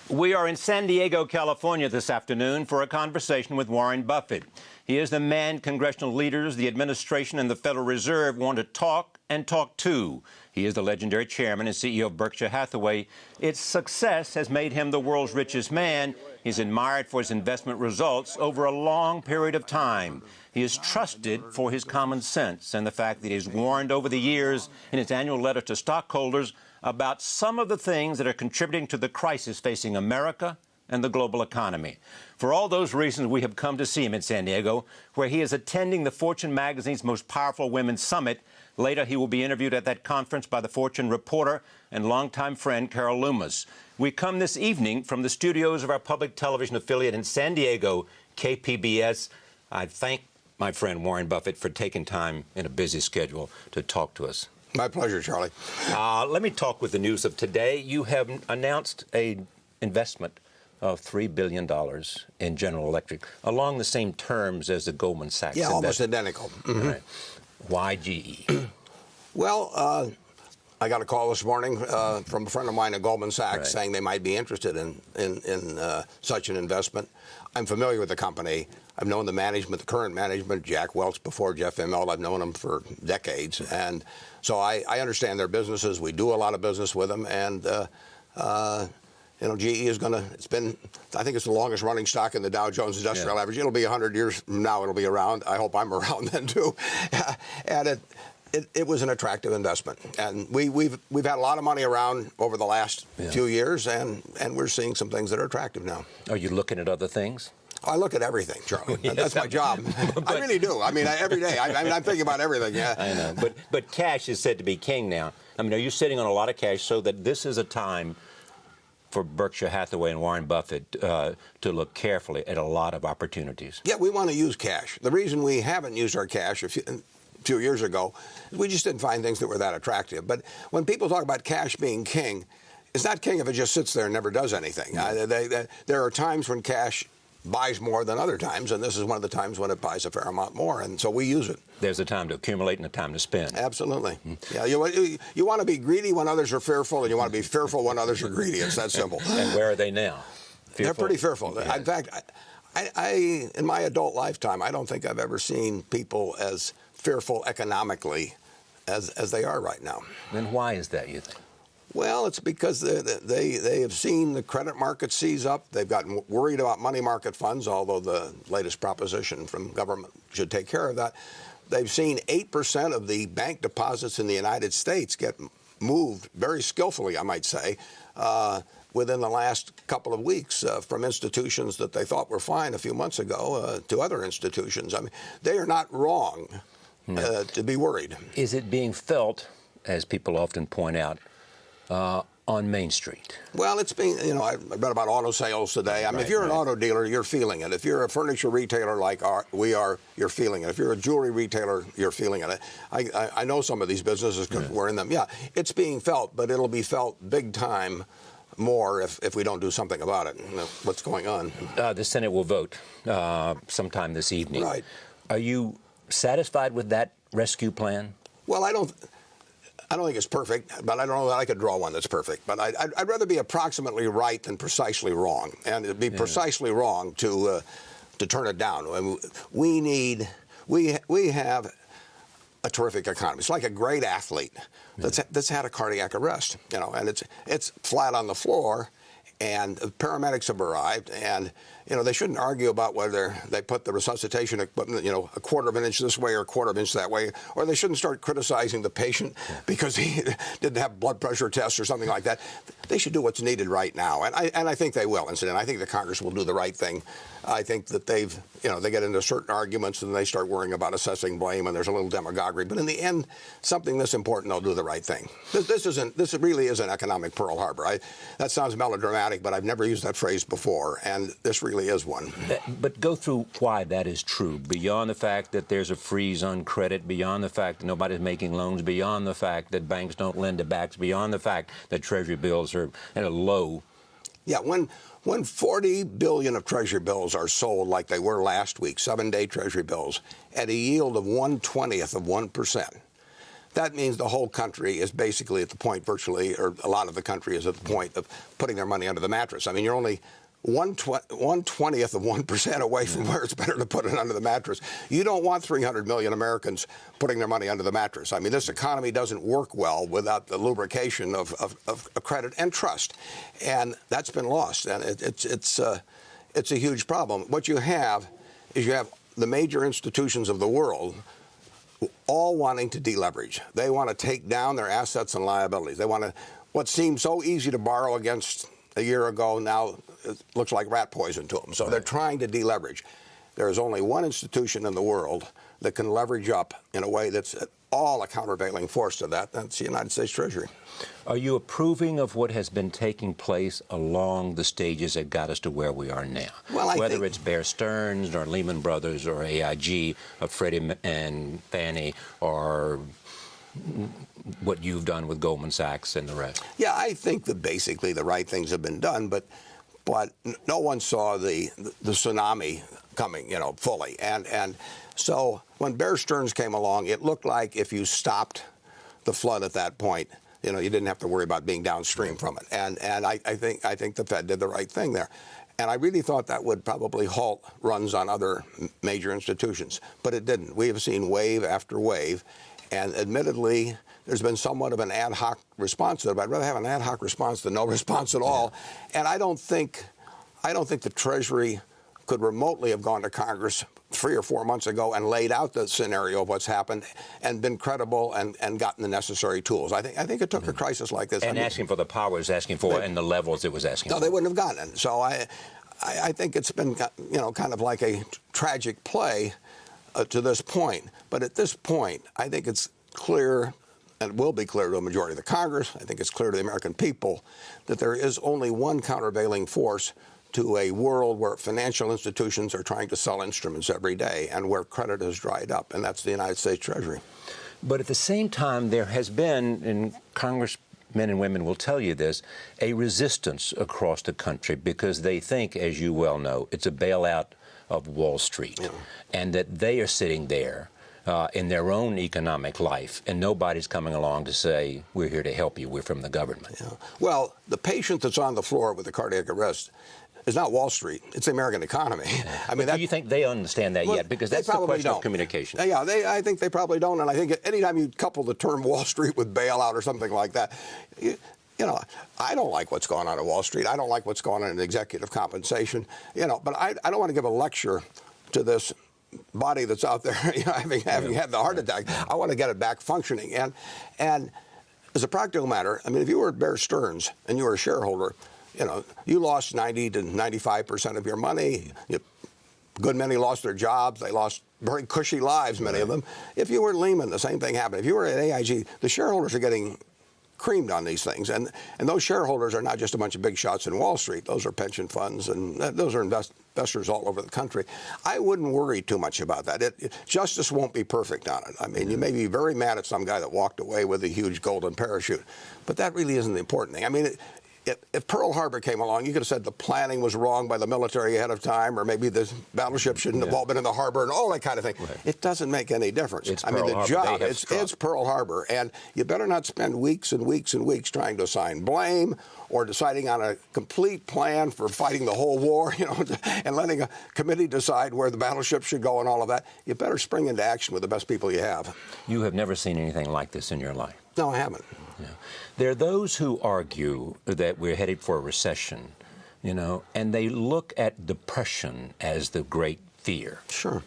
We are in San Diego, California this afternoon for a conversation with Warren Buffett. He is the man congressional leaders, the administration, and the Federal Reserve want to talk and talk to. He is the legendary chairman and CEO of Berkshire Hathaway. Its success has made him the world's richest man. He's admired for his investment results over a long period of time. He is trusted for his common sense and the fact that he's warned over the years in his annual letter to stockholders about some of the things that are contributing to the crisis facing America and the global economy. For all those reasons, we have come to see him in San Diego, where he is attending the Fortune magazine's Most Powerful Women Summit. Later, he will be interviewed at that conference by the Fortune reporter and longtime friend Carol Loomis. We come this evening from the studios of our public television affiliate in San Diego, KPBS. I thank my friend Warren Buffett for taking time in a busy schedule to talk to us. My pleasure, Charlie. Let me talk with the news of today. You have announced an investment of $3 billion in General Electric, along the same terms as the Goldman Sachs investment. Almost identical. Mm-hmm. Right. Why GE? Well, I got a call this morning from a friend of mine at Goldman Sachs saying they might be interested in such an investment. I'm familiar with the company. I've known the management, the current management, Jack Welch before Jeff Immelt. I've known them for decades. And so I understand their businesses. We do a lot of business with them. And, GE is going to, I think it's the longest running stock in the Dow Jones Industrial Average. It'll be 100 years from now, it'll be around. I hope I'm around then, too. And it was an attractive investment. And we've had a lot of money around over the last few years, and we're seeing some things that are attractive now. Are you looking at other things? I look at everything, Charlie. That's my job. I really do. I mean, every day. I'm thinking about everything. Yeah. I know. But cash is said to be king now. I mean, are you sitting on a lot of cash so that this is a time for Berkshire Hathaway and Warren Buffett to look carefully at a lot of opportunities? Yeah, we want to use cash. The reason we haven't used our cash a few years ago, we just didn't find things that were that attractive. But when people talk about cash being king, it's not king if it just sits there and never does anything. There are times when cash buys more than other times, and this is one of the times when it buys a fair amount more, and so we use it. There's a time to accumulate and a time to spend. Absolutely. Yeah, you want to be greedy when others are fearful, and you want to be fearful when others are greedy. It's that simple. And where are they now? Fearful? They're pretty fearful. Yeah. In fact, I in my adult lifetime, I don't think I've ever seen people as fearful economically as they are right now. Then why is that, you think? Well, it's because they have seen the credit market seize up. They've gotten worried about money market funds, although the latest proposition from government should take care of that. They've seen 8% of the bank deposits in the United States get moved very skillfully, I might say, within the last couple of weeks from institutions that they thought were fine a few months ago to other institutions. I mean, they are not wrong to be worried. Is it being felt, as people often point out, on Main Street? Well, it's been, I read about auto sales today. I mean, if you're an auto dealer, you're feeling it. If you're a furniture retailer like we are, you're feeling it. If you're a jewelry retailer, you're feeling it. I know some of these businesses because we're in them. Yeah, it's being felt, but it'll be felt big time more if we don't do something about it. What's going on? The Senate will vote sometime this evening. Right. Are you satisfied with that rescue plan? Well, I don't think it's perfect, but I don't know that I could draw one that's perfect. But I'd rather be approximately right than precisely wrong. And it'd be precisely wrong to turn it down. I mean, we have a terrific economy. It's like a great athlete that's had a cardiac arrest, and it's flat on the floor. And paramedics have arrived, and they shouldn't argue about whether they put the resuscitation equipment, a quarter of an inch this way or a quarter of an inch that way, or they shouldn't start criticizing the patient because he didn't have blood pressure tests or something like that. They should do what's needed right now, and I think they will. Incidentally, I think the Congress will do the right thing. I think that they get into certain arguments and they start worrying about assessing blame, and there's a little demagoguery. But in the end, something this important, they'll do the right thing. This really is an economic Pearl Harbor. That sounds melodramatic, but I've never used that phrase before, and this really is one. But go through why that is true, beyond the fact that there's a freeze on credit, beyond the fact that nobody's making loans, beyond the fact that banks don't lend to banks, beyond the fact that Treasury bills are at a low. Yeah, when 40 billion of Treasury bills are sold like they were last week, 7-day Treasury bills, at a yield of 1/20th of 1%, that means the whole country is basically at the point, virtually, or a lot of the country is at the point of putting their money under the mattress. I mean, you're only 1/20th of 1% away from where it's better to put it under the mattress. You don't want 300 million Americans putting their money under the mattress. I mean, this economy doesn't work well without the lubrication of credit and trust, and that's been lost. And it's a huge problem. What you have is you have the major institutions of the world all wanting to deleverage. They want to take down their assets and liabilities. They want to, what seemed so easy to borrow against a year ago, now it looks like rat poison to them. So they're trying to deleverage. There is only one institution in the world that can leverage up in a way that's at all a countervailing force to that. That's the United States Treasury. Are you approving of what has been taking place along the stages that got us to where we are now? Well, whether it's Bear Stearns or Lehman Brothers or AIG or Freddie and Fannie or what you've done with Goldman Sachs and the rest? Yeah, I think that basically the right things have been done, but no one saw the tsunami coming, fully. And so when Bear Stearns came along, it looked like if you stopped the flood at that point, you didn't have to worry about being downstream from it. And I think the Fed did the right thing there. And I really thought that would probably halt runs on other major institutions, but it didn't. We have seen wave after wave, and admittedly, there's been somewhat of an ad hoc response to it, but I'd rather have an ad hoc response than no response at all. And I don't think the Treasury could remotely have gone to Congress 3 or 4 months ago and laid out the scenario of what's happened and been credible and gotten the necessary tools. I think it took a crisis like this. And asking for the power it was asking for and the levels it was asking for. No, they wouldn't have gotten it. So I think it's been, kind of like a tragic play to this point. But at this point, I think it's clear, and it will be clear to a majority of the Congress, I think it's clear to the American people, that there is only one countervailing force to a world where financial institutions are trying to sell instruments every day and where credit has dried up, and that's the United States Treasury. But at the same time, there has been, and Congressmen and women will tell you this, a resistance across the country because they think, as you well know, it's a bailout of Wall Street, and that they are sitting there in their own economic life, and nobody's coming along to say, we're here to help you, we're from the government. Yeah. Well, the patient that's on the floor with a cardiac arrest is not Wall Street. It's the American economy. Yeah. I mean, do you think they understand that yet? Because that's the question of communication. Yeah, I think they probably don't. And I think anytime you couple the term Wall Street with bailout or something like that, I don't like what's going on at Wall Street. I don't like what's going on in executive compensation. But I don't want to give a lecture to this body that's out there, having had the heart attack. I want to get it back functioning. And as a practical matter, I mean, if you were at Bear Stearns and you were a shareholder, you lost 90 to 95% of your money. A good many lost their jobs. They lost very cushy lives, many of them. If you were at Lehman, the same thing happened. If you were at AIG, the shareholders are getting creamed on these things. And those shareholders are not just a bunch of big shots in Wall Street. Those are pension funds, and those are investors all over the country. I wouldn't worry too much about that. Justice won't be perfect on it. I mean, you may be very mad at some guy that walked away with a huge golden parachute, but that really isn't the important thing. I mean, if Pearl Harbor came along, you could have said the planning was wrong by the military ahead of time, or maybe the battleship shouldn't have all been in the harbor and all that kind of thing. Right. It doesn't make any difference. It's the job, it's Pearl Harbor. And you better not spend weeks and weeks and weeks trying to assign blame or deciding on a complete plan for fighting the whole war, and letting a committee decide where the battleship should go and all of that. You better spring into action with the best people you have. You have never seen anything like this in your life. No, I haven't. Yeah. There are those who argue that we're headed for a recession, and they look at depression as the great fear. Sure.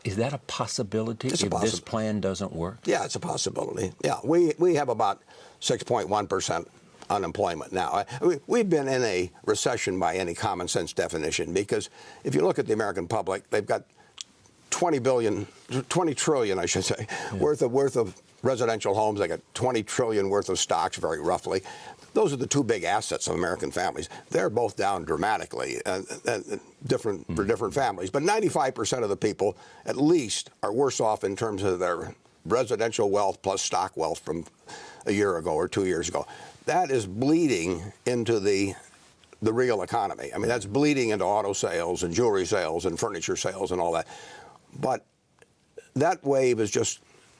Is that a possibility if this plan doesn't work? Yeah, it's a possibility. Yeah, we have about 6.1% unemployment now. We've been in a recession by any common sense definition, because if you look at the American public, they've got 20 trillion, I should say, worth of residential homes. They got 20 trillion worth of stocks, very roughly. Those are the two big assets of American families. They're both down dramatically, for different families. But 95% of the people, at least, are worse off in terms of their residential wealth plus stock wealth from a year ago or 2 years ago. That is bleeding into the real economy. I mean, that's bleeding into auto sales and jewelry sales and furniture sales and all that. But that wave is just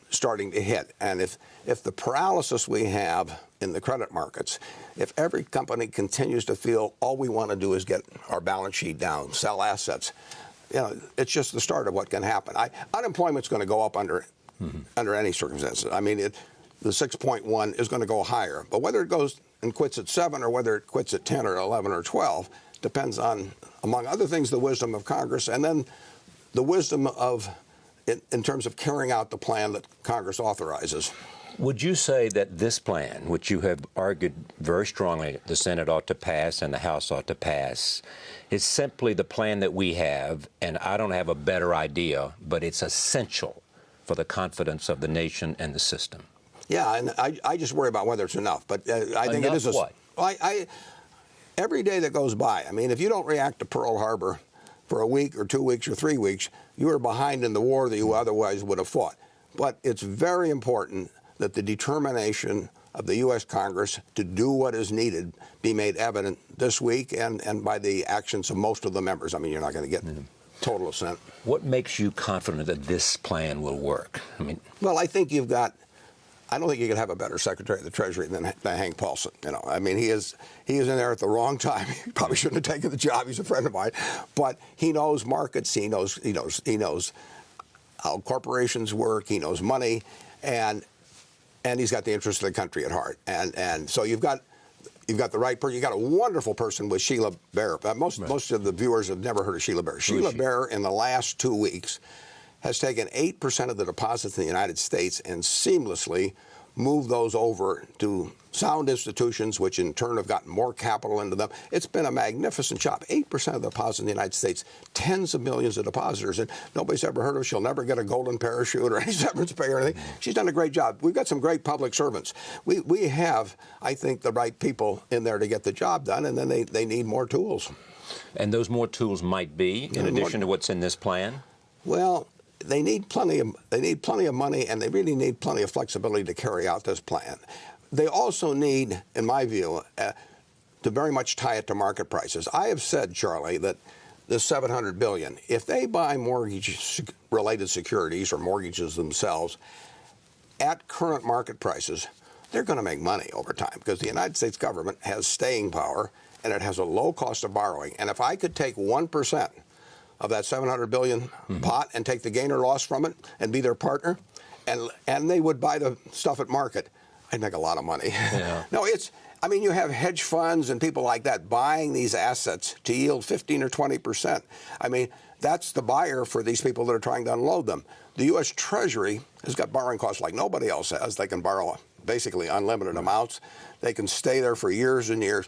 starting to hit. And if the paralysis we have in the credit markets, if every company continues to feel all we want to do is get our balance sheet down, sell assets, it's just the start of what can happen. Unemployment's going to go up under any circumstances. I mean, the 6.1 is going to go higher. But whether it goes and quits at 7 or whether it quits at 10 or 11 or 12 depends on, among other things, the wisdom of Congress and then the wisdom of, in terms of carrying out the plan that Congress authorizes. Would you say that this plan, which you have argued very strongly the Senate ought to pass and the House ought to pass, is simply the plan that we have, and I don't have a better idea, but it's essential for the confidence of the nation and the system? Yeah, and I just worry about whether it's enough. But I think it is. What? Every day that goes by, I mean, if you don't react to Pearl Harbor for a week or 2 weeks or 3 weeks, you are behind in the war that you otherwise would have fought. But it's very important that the determination of the U.S. Congress to do what is needed be made evident this week and by the actions of most of the members. I mean, you're not going to get total assent. What makes you confident that this plan will work? I mean, well, I think I don't think you could have a better Secretary of the Treasury than Hank Paulson. I mean, he is in there at the wrong time. He probably shouldn't have taken the job. He's a friend of mine, but he knows markets. He knows how corporations work. He knows money, and he's got the interest of the country at heart. And so you've got the right person. You got a wonderful person with Sheila Bair. Most of the viewers have never heard of Sheila Bair. Sheila Bair, in the last 2 weeks, has taken 8% of the deposits in the United States and seamlessly moved those over to sound institutions, which in turn have gotten more capital into them. It's been a magnificent job. 8% of the deposits in the United States, tens of millions of depositors, and nobody's ever heard of her. She'll never get a golden parachute or any severance pay or anything. She's done a great job. We've got some great public servants. We have, I think, the right people in there to get the job done, and then they need more tools. And those more tools might be, in addition to what's in this plan? Well, they need plenty of money, and they really need plenty of flexibility to carry out this plan. They also need, in my view, to very much tie it to market prices. I have said, Charlie, that this $700 billion, if they buy mortgage-related securities or mortgages themselves at current market prices, they're going to make money over time because the United States government has staying power and it has a low cost of borrowing. And if I could take 1% of that $700 billion pot and take the gain or loss from it and be their partner, and they would buy the stuff at market, I'd make a lot of money. Yeah. No, you have hedge funds and people like that buying these assets to yield 15 or 20%. I mean, that's the buyer for these people that are trying to unload them. The U.S. Treasury has got borrowing costs like nobody else has. They can borrow basically unlimited amounts. They can stay there for years and years.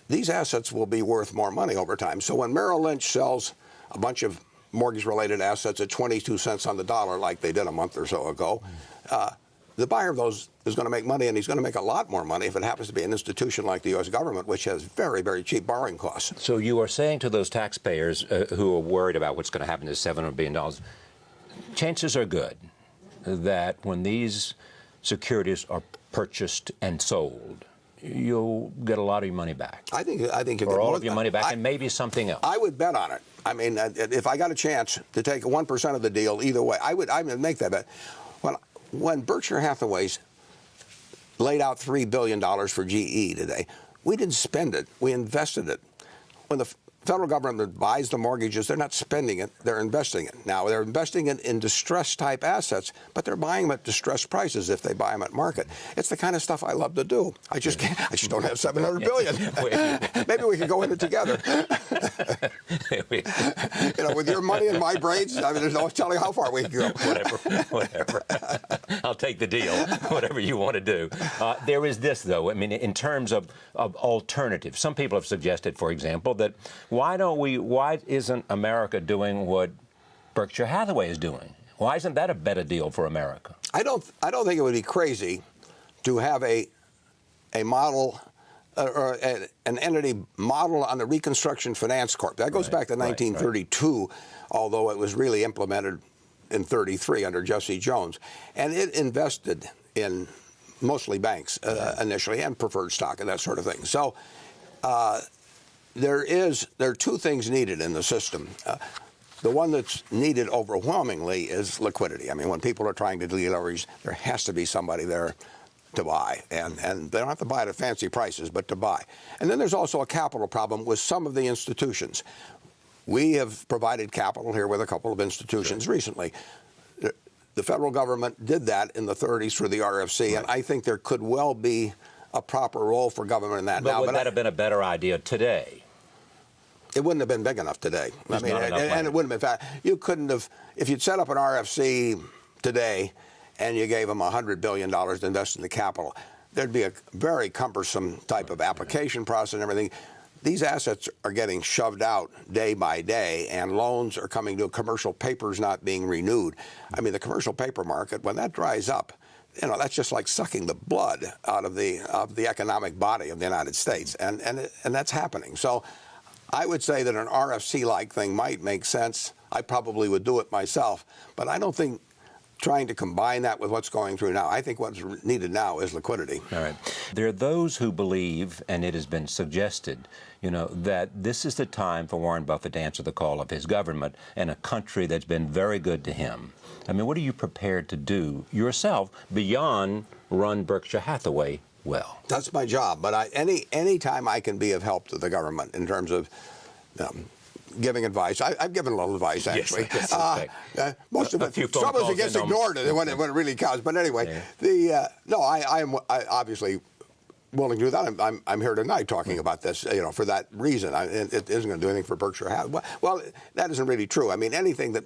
These assets will be worth more money over time. So when Merrill Lynch sells a bunch of mortgage-related assets at 22 cents on the dollar, like they did a month or so ago, the buyer of those is going to make money, and he's going to make a lot more money if it happens to be an institution like the U.S. government, which has very, very cheap borrowing costs. So you are saying to those taxpayers who are worried about what's going to happen to $700 billion, chances are good that when these securities are purchased and sold, you'll get a lot of your money back. I think you'll or all of your money back, and maybe something else. I would bet on it. I mean, if I got a chance to take 1% of the deal either way, I would make that bet. When Berkshire Hathaway's laid out $3 billion for GE today, we didn't spend it. We invested it. When the federal government buys the mortgages, they're not spending it, they're investing it. Now, they're investing it in distressed-type assets, but they're buying them at distressed prices if they buy them at market. It's the kind of stuff I love to do. I just don't have $700 billion. Maybe we could go in it together. With your money and my brains, I mean, there's no telling how far we can go. Whatever. I'll take the deal, whatever you want to do. There is this, though. I mean, in terms of alternatives, some people have suggested, for example, that why isn't America doing what Berkshire Hathaway is doing? Why isn't that a better deal for America? I don't think it would be crazy to have a model or an entity model on the Reconstruction Finance Corp. That goes back to 1932, although it was really implemented in 33 under Jesse Jones. And it invested in mostly banks initially and preferred stock and that sort of thing. So there are two things needed in the system. The one that's needed overwhelmingly is liquidity. I mean, when people are trying to deleverage, there has to be somebody there to buy. And they don't have to buy at fancy prices, but to buy. And then there's also a capital problem with some of the institutions. We have provided capital here with a couple of institutions recently. The federal government did that in the 30s through the RFC, and I think there could well be a proper role for government in that now. But would that have been a better idea today? It wouldn't have been big enough today. I mean, and it wouldn't have been. You couldn't have, if you'd set up an RFC today and you gave them $100 billion to invest in the capital, there'd be a very cumbersome type of application process and everything. These assets are getting shoved out day by day, and loans are coming due. Commercial paper's not being renewed. I mean, the commercial paper market, when that dries up, you know, that's just like sucking the blood out of the economic body of the United States, and that's happening. So I would say that an RFC-like thing might make sense. I probably would do it myself, but I don't think trying to combine that with what's going through now. I think what's needed now is liquidity. All right. There are those who believe, and it has been suggested, you know, that this is the time for Warren Buffett to answer the call of his government and a country that's been very good to him. I mean, what are you prepared to do yourself beyond run Berkshire Hathaway well? That's my job, but any time I can be of help to the government in terms of giving advice. I've given a little advice, actually. Yes, most of it, some of it gets ignored when it really counts. But anyway, no, I am obviously willing to do that. I'm here tonight talking about this, you know, for that reason. It isn't going to do anything for Berkshire Hathaway. Well, that isn't really true. I mean, anything that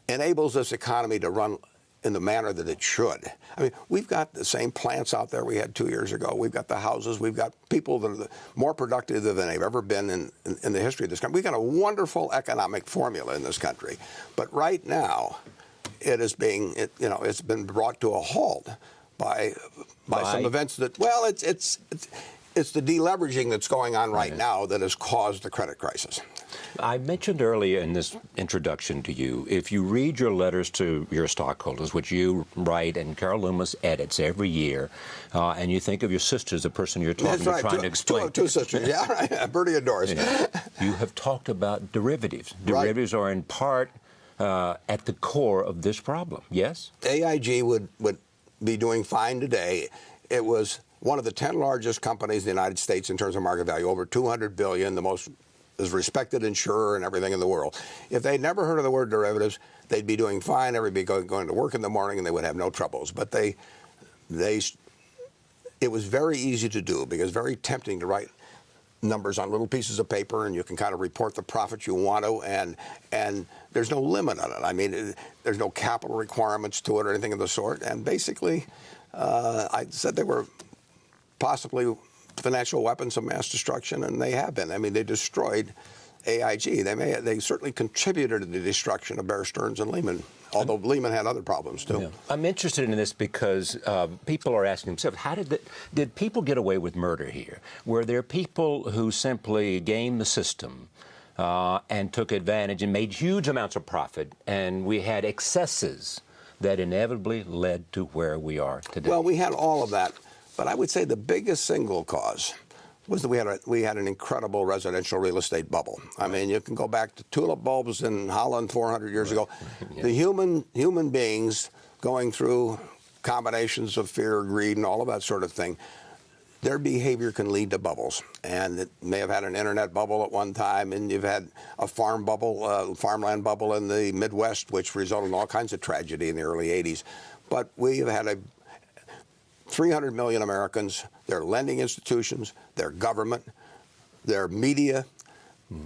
enables this economy to run in the manner that it should. I mean, we've got the same plants out there we had 2 years ago. We've got the houses. We've got people that are more productive than they've ever been in the history of this country. We've got a wonderful economic formula in this country. But right now, it is being, it's been brought to a halt by some events that, well, it's the deleveraging that's going on right now that has caused the credit crisis. I mentioned earlier in this introduction to you, if you read your letters to your stockholders, which you write and Carol Loomis edits every year, and you think of your sister as the person you're talking to, trying to explain. Two sisters, yeah, right. Bertie adores. You have talked about derivatives. Derivatives are in part at the core of this problem, yes? AIG would be doing fine today. It was one of the 10 largest companies in the United States in terms of market value, over $200 billion, the most is respected insurer and everything in the world. If they'd never heard of the word derivatives, they'd be doing fine. Everybody going to work in the morning, and they would have no troubles. But it was very easy to do because very tempting to write numbers on little pieces of paper, and you can kind of report the profits you want to, and there's no limit on it. I mean, there's no capital requirements to it or anything of the sort. And basically, I said they were possibly financial weapons of mass destruction, and they have been. I mean, they destroyed AIG. They certainly contributed to the destruction of Bear Stearns and Lehman, although Lehman had other problems too. Yeah. I'm interested in this because people are asking themselves, how did people get away with murder here? Were there people who simply gamed the system and took advantage and made huge amounts of profit, and we had excesses that inevitably led to where we are today? Well, we had all of that. But I would say the biggest single cause was that we had an incredible residential real estate bubble. I mean, you can go back to tulip bulbs in Holland 400 years ago. Yeah. The human beings going through combinations of fear, greed, and all of that sort of thing, their behavior can lead to bubbles. And it may have had an internet bubble at one time, and you've had a farmland bubble in the Midwest, which resulted in all kinds of tragedy in the early 80s. But we have had 300 million Americans, their lending institutions, their government, their media,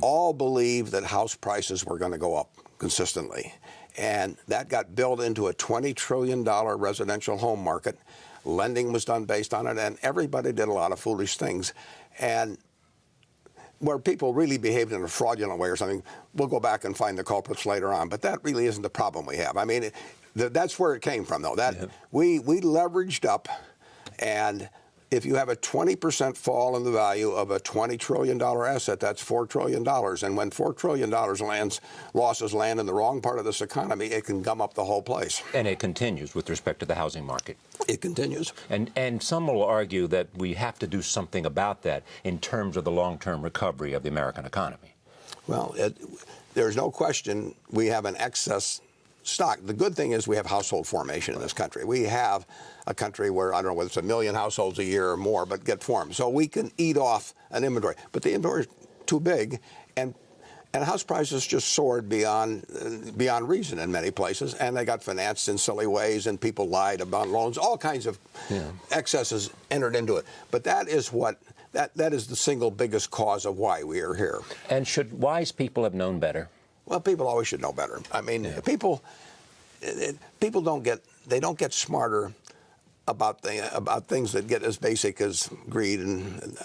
all believe that house prices were going to go up consistently. And that got built into a $20 trillion residential home market. Lending was done based on it, and everybody did a lot of foolish things. And where people really behaved in a fraudulent way or something, we'll go back and find the culprits later on. But that really isn't the problem we have. I mean, that's where it came from, though. We leveraged up. And if you have a 20% fall in the value of a $20 trillion asset, that's $4 trillion. And when $4 trillion losses land in the wrong part of this economy, it can gum up the whole place. And it continues with respect to the housing market. It continues. And some will argue that we have to do something about that in terms of the long-term recovery of the American economy. Well, there's no question we have an excess stock. The good thing is we have household formation in this country. We have a country where, I don't know whether it's 1 million households a year or more, but get formed. So we can eat off an inventory. But the inventory is too big, and house prices just soared beyond reason in many places, and they got financed in silly ways, and people lied about loans. All kinds of excesses entered into it. But that is that is the single biggest cause of why we are here. And should wise people have known better? Well, people always should know better. I mean, people don't get smarter about things that get as basic as greed and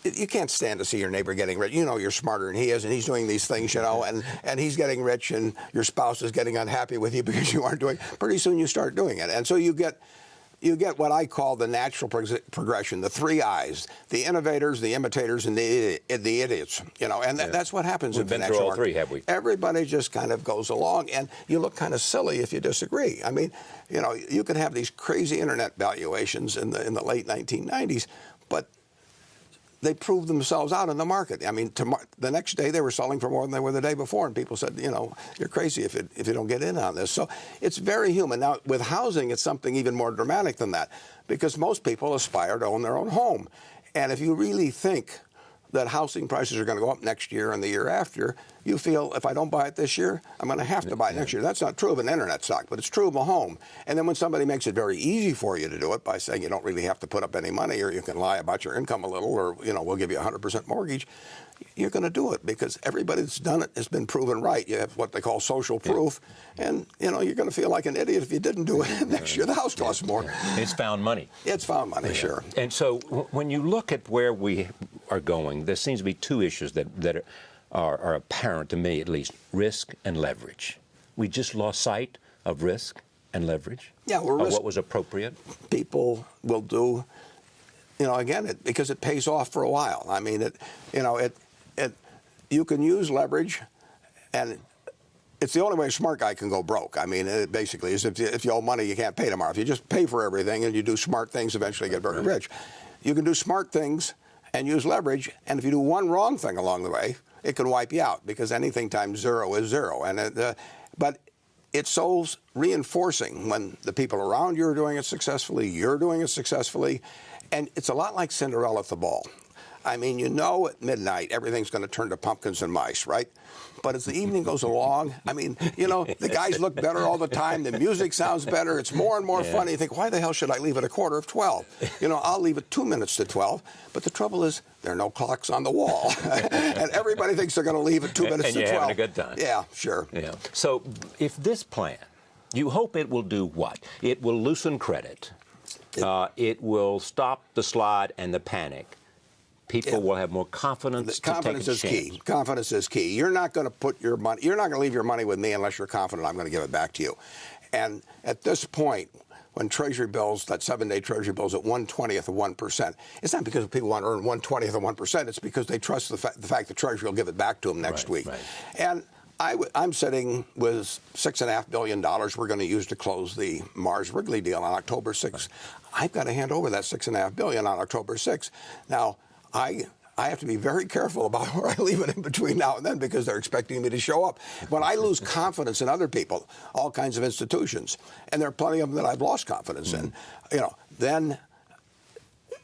you can't stand to see your neighbor getting rich. You know you're smarter than he is, and he's doing these things, and he's getting rich, and your spouse is getting unhappy with you because you aren't doing. Pretty soon you start doing it, and so you get what I call the natural progression, the 3 I's: the innovators, the imitators, and the idiots. And that's what happens in financial markets. We've been through all 3, have we? Everybody just kind of goes along, and you look kind of silly if you disagree. I mean, you could have these crazy internet valuations in the late 1990s, but they proved themselves out in the market. I mean, the next day they were selling for more than they were the day before, and people said, you're crazy if you don't get in on this. So it's very human. Now, with housing, it's something even more dramatic than that, because most people aspire to own their own home. And if you really think that housing prices are going to go up next year and the year after, you feel, if I don't buy it this year, I'm going to have to buy it next year. That's not true of an internet stock, but it's true of a home. And then when somebody makes it very easy for you to do it by saying you don't really have to put up any money, or you can lie about your income a little, or we'll give you a 100% mortgage, you're going to do it, because everybody that's done it has been proven right. You have what they call social proof, and you're going to feel like an idiot if you didn't do it. Next year the house costs more. It's found money. It's found money, sure. And so when you look at where we are going, there seems to be 2 issues that are apparent to me, at least: risk and leverage. We just lost sight of risk and leverage. Yeah, what was appropriate. People will do, again, because it pays off for a while. I mean, you can use leverage, and it's the only way a smart guy can go broke. I mean, it basically is if you owe money, you can't pay tomorrow. If you just pay for everything and you do smart things, eventually you get very rich. You can do smart things and use leverage, and if you do one wrong thing along the way, it can wipe you out, because anything times 0 is 0. But it's so reinforcing when the people around you are doing it successfully, you're doing it successfully, and it's a lot like Cinderella at the ball. I mean, at midnight everything's going to turn to pumpkins and mice, right? But as the evening goes along, I mean, the guys look better all the time. The music sounds better. It's more and more fun. You think, why the hell should I leave at 11:45? I'll leave at 2 minutes to 12. But the trouble is, there are no clocks on the wall. And everybody thinks they're going to leave at 2 minutes to 12. And you're having a good time. Yeah, sure. Yeah. So if this plan, you hope it will do what? It will loosen credit. It will stop the slide and the panic. People will have more confidence. Confidence is key. Confidence is key. You're not going to put your money. You're not going to leave your money with me unless you're confident I'm going to give it back to you. And at this point, when Treasury bills, that 7-day Treasury bills at 1/20th of 1%, it's not because people want to earn 1/20th of 1%. It's because they trust the fact the Treasury will give it back to them next week. Right. And I'm sitting with $6.5 billion we're going to use to close the Mars Wrigley deal on October 6th. Right. I've got to hand over that $6.5 billion on October 6th. Now, I have to be very careful about where I leave it in between now and then, because they're expecting me to show up. When I lose confidence in other people, all kinds of institutions, and there are plenty of them that I've lost confidence in, then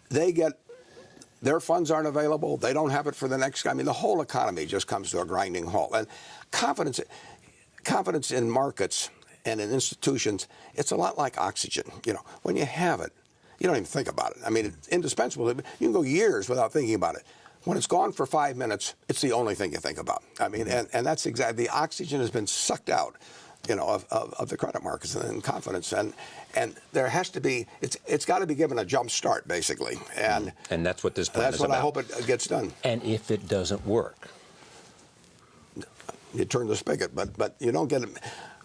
their funds aren't available. They don't have it for the next. I mean, the whole economy just comes to a grinding halt. And confidence in markets and in institutions, it's a lot like oxygen. When you have it, you don't even think about it. I mean, it's indispensable. You can go years without thinking about it. When it's gone for 5 minutes, it's the only thing you think about. I mean, and that's exactly, the oxygen has been sucked out, of the credit markets and confidence. And there has to be, it's got to be given a jump start, basically. And that's what this plan is about. That's what I hope it gets done. And if it doesn't work? You turn the spigot, but you don't get it.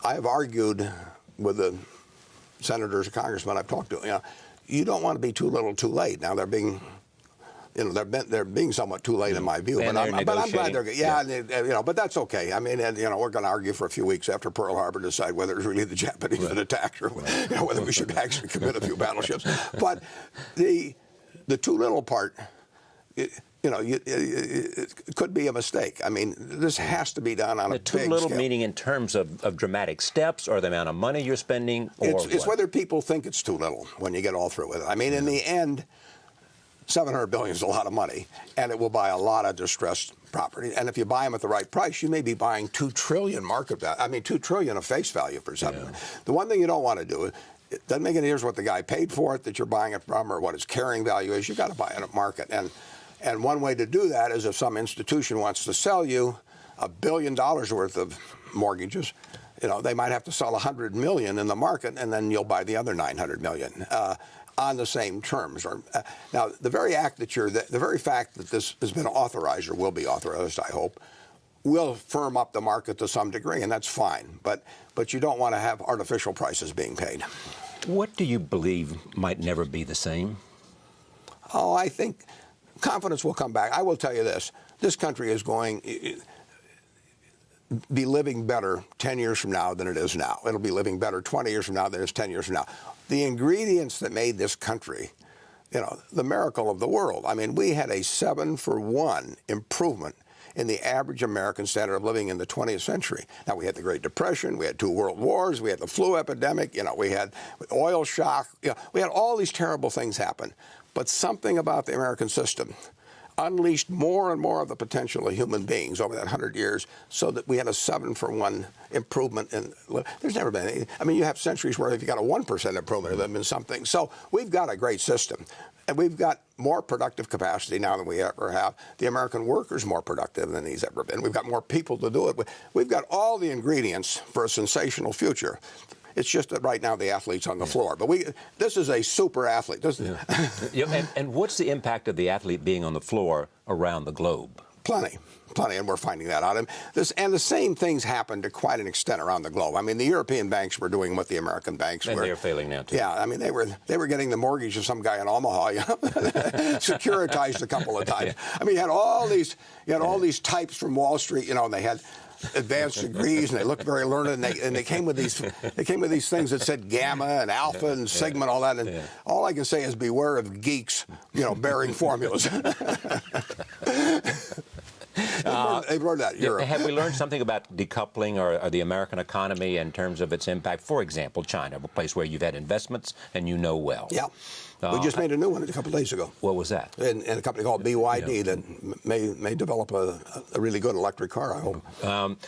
I have argued with the senators and congressmen I've talked to, you don't want to be too little, too late. Now they're being, they're being somewhat too late in my view. But I'm glad they're, but that's okay. I mean, we're going to argue for a few weeks after Pearl Harbor to decide whether it's really the Japanese that attacked, or whether we should actually commit a few battleships. But the too little part, you know, it could be a mistake. I mean, this has to be done on a big Too little scale. meaning in terms of dramatic steps or the amount of money you're spending? Or It's whether people think it's too little when you get all through with it. I mean, in the end, $700 billion is a lot of money, and it will buy a lot of distressed property. And if you buy them at the right price, you may be buying $2 trillion market value. I mean, $2 trillion of face value for something. Yeah. The one thing you don't want to do, it doesn't make any difference what the guy paid for it that you're buying it from or what its carrying value is. You've got to buy it at market. And one way to do that is if some institution wants to sell you $1 billion worth of mortgages, you know, they might have to sell $100 million in the market, and then you'll buy the other $900 million. On the same terms. Now, the very fact that this has been authorized or will be authorized, I hope, will firm up the market to some degree, and that's fine. But you don't want to have artificial prices being paid. What do you believe might never be the same? Oh, I think confidence will come back. I will tell you this: this country is going to be living better 10 years from now than it is now. It'll be living better 20 years from now than it is 10 years from now. The ingredients that made this country, you know, the miracle of the world. I mean, we had a 7-for-1 improvement in the average American standard of living in the 20th century. Now, we had the Great Depression, we had 2 world wars, we had the flu epidemic, you know, we had oil shock, you know, we had all these terrible things happen. But something about the American system unleashed more and more of the potential of human beings over that 100 years, so that we had a 7-for-1 improvement in. There's never been any. I mean, you have centuries where if you got a 1% improvement of them in something. So we've got a great system, and we've got more productive capacity now than we ever have. The American worker's more productive than he's ever been. We've got more people to do it. We've got all the ingredients for a sensational future. It's just that right now the athlete's on the floor. But this is a super athlete. And what's the impact of the athlete being on the floor around the globe? Plenty, and we're finding that out. And the same things happen to quite an extent around the globe. I mean, the European banks were doing what the American banks were. And they are failing now, too. Yeah, I mean, they were getting the mortgage of some guy in Omaha, you know, securitized a couple of times. I mean, you had all these types from Wall Street, you know, and they had advanced degrees, and they looked very learned, and they came with these things that said gamma and alpha and sigma and all that. And all I can say is beware of geeks, you know, bearing formulas. They've learned that in Europe. Have we learned something about decoupling or the American economy in terms of its impact? For example, China, a place where you've had investments and you know well. Yeah. We just made a new one a couple of days ago. What was that? In a company called BYD that may develop a really good electric car, I hope.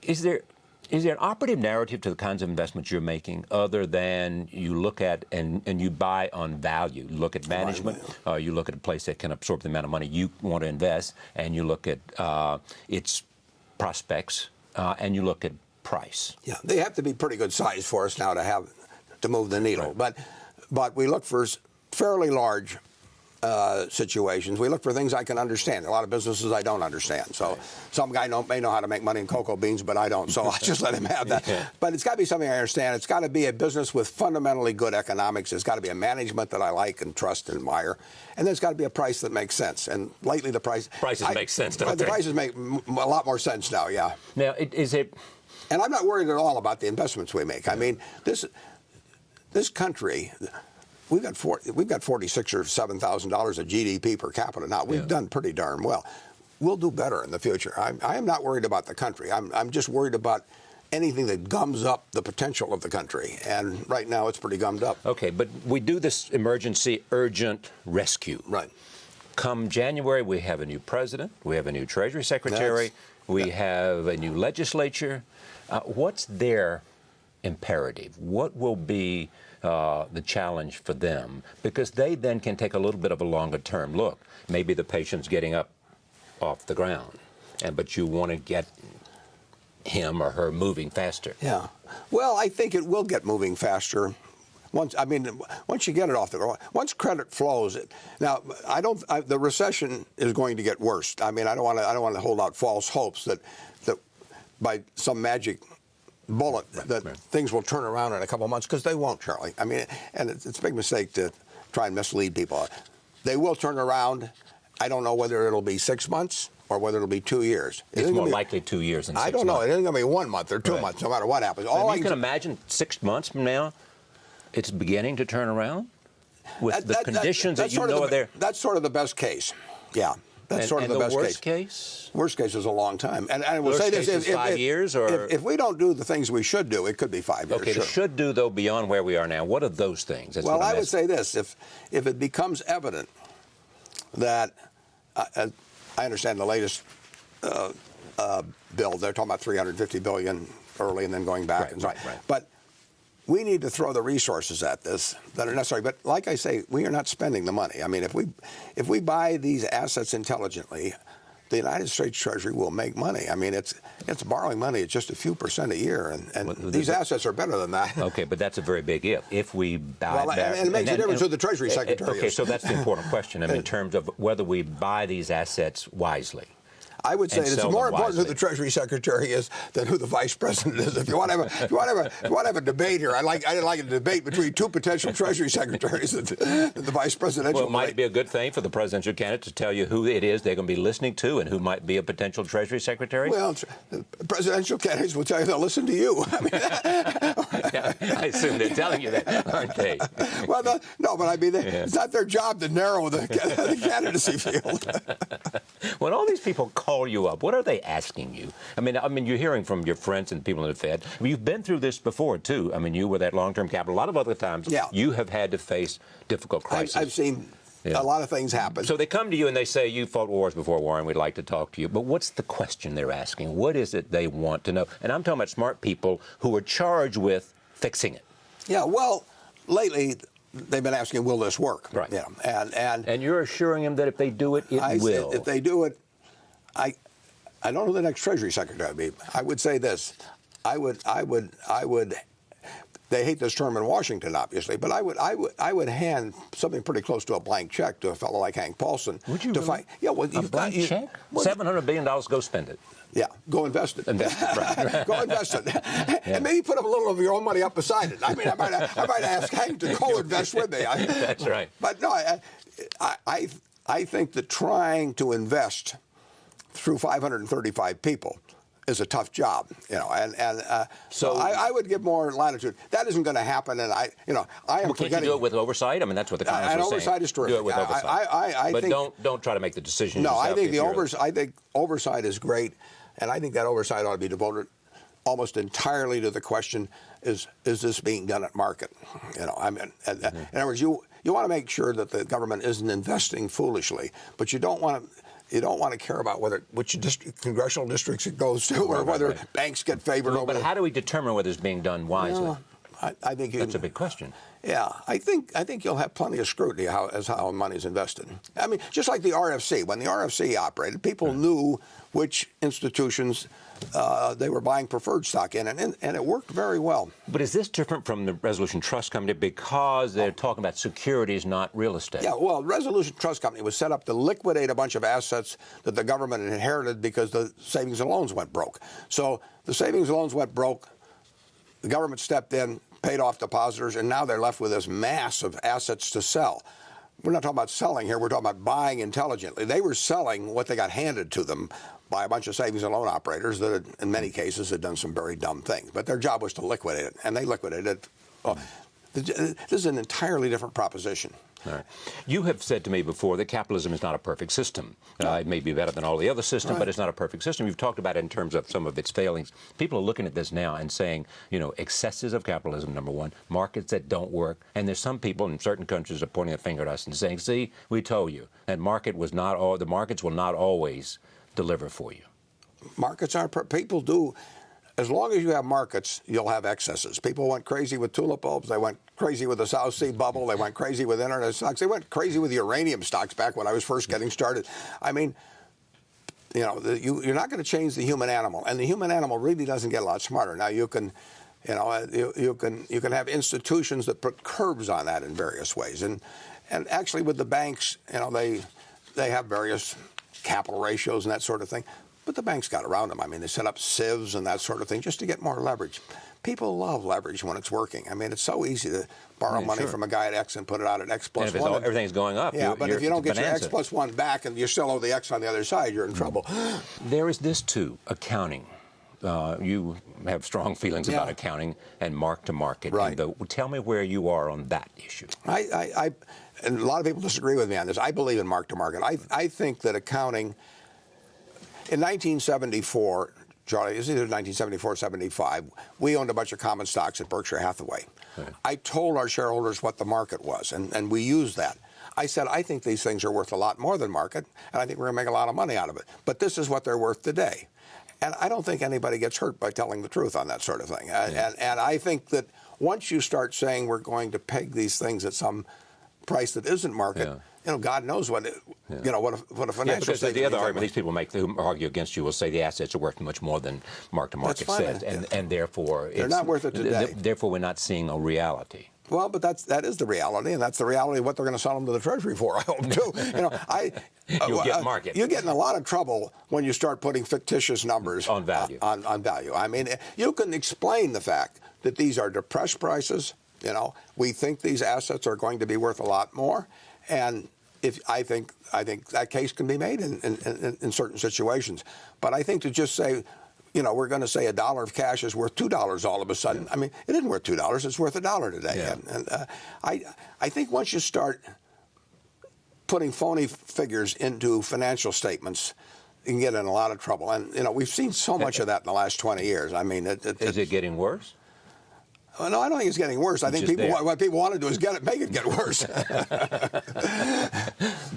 Is there an operative narrative to the kinds of investments you're making other than you look at and you buy on value? You look at management, you look at a place that can absorb the amount of money you want to invest, and you look at its prospects, and you look at price. Yeah, they have to be pretty good size for us now to move the needle. Right. But we look for fairly large situations. We look for things I can understand. A lot of businesses I don't understand. So some guy may know how to make money in cocoa beans, but I don't. So I'll just let him have that. But it's got to be something I understand. It's got to be a business with fundamentally good economics. It's got to be a management that I like and trust and admire. And then it's got to be a price that makes sense. And lately the prices make sense, don't they? The prices make a lot more sense now, yeah. Now, is it... And I'm not worried at all about the investments we make. I mean, this country... We've got $46,000 or $7,000 of GDP per capita now. We've done pretty darn well. We'll do better in the future. I am not worried about the country. I'm just worried about anything that gums up the potential of the country. And right now it's pretty gummed up. Okay, but we do this emergency urgent rescue. Right. Come January, we have a new president. We have a new Treasury Secretary. We have a new legislature. What's their imperative? What will be the challenge for them? Because they then can take a little bit of a longer term look. Maybe the patient's getting up off the ground, but you want to get him or her moving faster. Yeah. Well, I think it will get moving faster. Once you get it off the ground, once credit flows. Now, the recession is going to get worse. I mean, I don't want to hold out false hopes that by some magic bullet that things will turn around in a couple of months, because they won't, Charlie. I mean, and it's a big mistake to try and mislead people. They will turn around. I don't know whether it'll be 6 months or whether it'll be 2 years. It's more likely 2 years than 6 months. I don't know. It isn't going to be 1 month or 2 months, no matter what happens. You can imagine 6 months from now, it's beginning to turn around with the conditions that you know are there. That's sort of the best case. Yeah. That's sort of the best worst case? Worst case is a long time. And I will say this: if 5 years, or if we don't do the things we should do, it could be 5 years. Okay, sure. the should do though beyond where we are now. What are those things? That's well, what I would say this: if it becomes evident that I understand the latest bill, they're talking about $350 billion early and then going back and so on. Right. But we need to throw the resources at this that are necessary. But like I say, we are not spending the money. I mean, if we buy these assets intelligently, the United States Treasury will make money. I mean, it's borrowing money at just a few percent a year, and these assets are better than that. Okay, but that's a very big if. If we buy and it makes a difference who the Treasury Secretary okay, is. so that's the important question. I mean, in terms of whether we buy these assets wisely. I would say it's more important who the Treasury Secretary is than who the Vice President is. If you want to have a debate here, I'd like a debate between two potential Treasury Secretaries than the Vice Presidential. Well, it might be a good thing for the presidential candidate to tell you who it is they're going to be listening to and who might be a potential Treasury Secretary. Well, the presidential candidates will tell you they'll listen to you. I mean, yeah, I assume they're telling you that, aren't they? Well, no, but I mean, it's not their job to narrow the candidacy field. When all these people call you up, what are they asking you? I mean, you're hearing from your friends and people in the Fed. I mean, you've been through this before too. I mean, you were at long-term capital. A lot of other times, you have had to face difficult crises. I've seen a lot of things happen. So they come to you and they say, "You fought wars before, Warren. We'd like to talk to you." But what's the question they're asking? What is it they want to know? And I'm talking about smart people who are charged with fixing it. Yeah. Well, lately they've been asking, "Will this work?" Right. Yeah. And you're assuring them that if they do it, it will. If they do it, I don't know who the next Treasury Secretary would be. I would say this. I would. They hate this term in Washington, obviously, but I would hand something pretty close to a blank check to a fellow like Hank Paulson. Would you? To Really? find, yeah. Well, a blank check? $700 billion. Go spend it. Yeah, go invest it. Right. Go invest it, and maybe put up a little of your own money up beside it. I mean, I might ask Hank to co-invest with me. That's right. But no, I think that trying to invest through 535 people is a tough job, so I would give more latitude. That isn't going to happen, and I am forgetting. Can't you do it with oversight? I mean, that's what the Congress was saying. Oversight is terrific. Do it with oversight. But don't try to make the decision. No, I think I think oversight is great, and I think that oversight ought to be devoted almost entirely to the question: is this being done at market? In other words, you want to make sure that the government isn't investing foolishly, but you don't want to. You don't want to care about which congressional districts it goes to, or whether banks get favored over. But how do we determine whether it's being done wisely? Well, I think that's a big question. Yeah, I think you'll have plenty of scrutiny as how money's invested. I mean, just like the RFC. When the RFC operated, people knew which institutions they were buying preferred stock in, and it worked very well. But is this different from the Resolution Trust Company because they're talking about securities, not real estate? Yeah, well, Resolution Trust Company was set up to liquidate a bunch of assets that the government had inherited because the savings and loans went broke. So the savings and loans went broke. The government stepped in, paid off depositors, and now they're left with this mass of assets to sell. We're not talking about selling here. We're talking about buying intelligently. They were selling what they got handed to them by a bunch of savings and loan operators that, in many cases, had done some very dumb things. But their job was to liquidate it, and they liquidated it. Well, this is an entirely different proposition. All right. You have said to me before that capitalism is not a perfect system. It may be better than all the other systems, but it's not a perfect system. You've talked about it in terms of some of its failings. People are looking at this now and saying, excesses of capitalism, number one, markets that don't work. And there's some people in certain countries are pointing a finger at us and saying, see, we told you that the markets will not always deliver for you. Markets aren't, people do. As long as you have markets, you'll have excesses. People went crazy with tulip bulbs. They went crazy with the South Sea bubble. They went crazy with internet stocks. They went crazy with the uranium stocks back when I was first getting started. I mean, you're not going to change the human animal, and the human animal really doesn't get a lot smarter. Now you can have institutions that put curbs on that in various ways, and actually with the banks, they have various capital ratios and that sort of thing. But the banks got around them. I mean, they set up sieves and that sort of thing just to get more leverage. People love leverage when it's working. I mean, it's so easy to borrow money from a guy at X and put it out at X plus 1. Everything's going up. Yeah, but if you don't get your X plus 1 back and you still owe the X on the other side, you're in trouble. There is this, too, accounting. you have strong feelings about accounting and mark-to-market. Right. Tell me where you are on that issue. And a lot of people disagree with me on this. I believe in mark-to-market. I think that accounting, in 1974, Charlie, it was either 1974 or 75, we owned a bunch of common stocks at Berkshire Hathaway. Right. I told our shareholders what the market was, and we used that. I said, I think these things are worth a lot more than market, and I think we're going to make a lot of money out of it. But this is what they're worth today. And I don't think anybody gets hurt by telling the truth on that sort of thing. And I think that once you start saying we're going to peg these things at some price that isn't market, God knows what what a financial statement. The other argument these people make who argue against you will say the assets are worth much more than mark-to-market says, and therefore they're not worth it today. Therefore, we're not seeing a reality. Well, but that is the reality, and that's the reality of what they're going to sell them to the Treasury for. I hope too. You'll get market. You get in a lot of trouble when you start putting fictitious numbers on value. On value. I mean, you can explain the fact that these are depressed prices. We think these assets are going to be worth a lot more, and I think that case can be made in certain situations. But I think to just say, we're going to say $1 of cash is worth $2 all of a sudden. I mean, it isn't worth $2. It's worth $1 today. Yeah. And I think once you start putting phony figures into financial statements, you can get in a lot of trouble. And we've seen so much of that in the last 20 years. I mean, is it getting worse? Well, no, I don't think it's getting worse. I think what people want to do is make it get worse.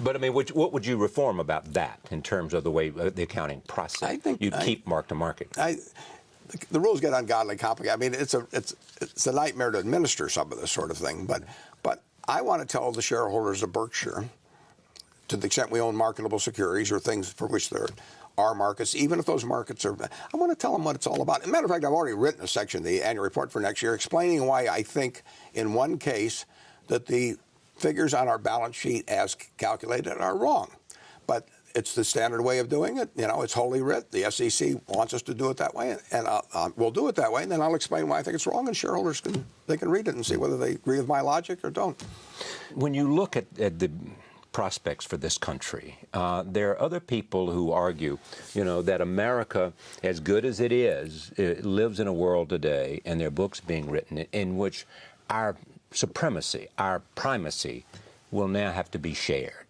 But I mean, what would you reform about that in terms of the way the accounting process? I think you'd keep mark-to-market. The rules get ungodly complicated. I mean, it's a nightmare to administer some of this sort of thing. But I want to tell the shareholders of Berkshire, to the extent we own marketable securities or things for which there are markets, even if those markets are, I want to tell them what it's all about. As a matter of fact, I've already written a section of the annual report for next year explaining why I think in one case that the figures on our balance sheet as calculated are wrong. But it's the standard way of doing it. It's holy writ. The SEC wants us to do it that way, and we'll do it that way. And then I'll explain why I think it's wrong, and shareholders can read it and see whether they agree with my logic or don't. When you look at the prospects for this country, there are other people who argue, that America, as good as it is, it lives in a world today, and there are books being written in which our supremacy, our primacy, will now have to be shared.